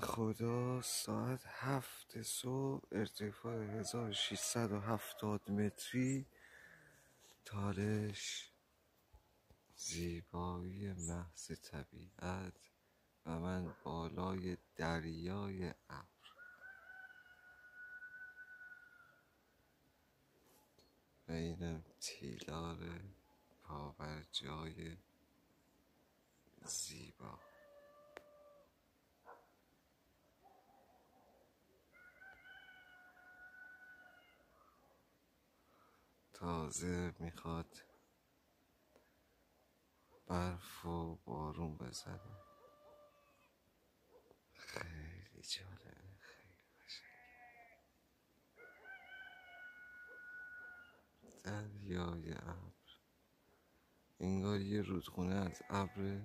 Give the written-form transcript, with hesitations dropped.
خدا ساعت 7 صبح ارتفاع 1670 متری، تالش زیبایی محض طبیعت و من بالای دریای ابر. و اینم تیلار پاورجای زیبا. تازه میخواد برف و بارون بزنه. خیلی جالبه، خیلی قشنگه. دریای ابر انگار یه رودخونه از ابر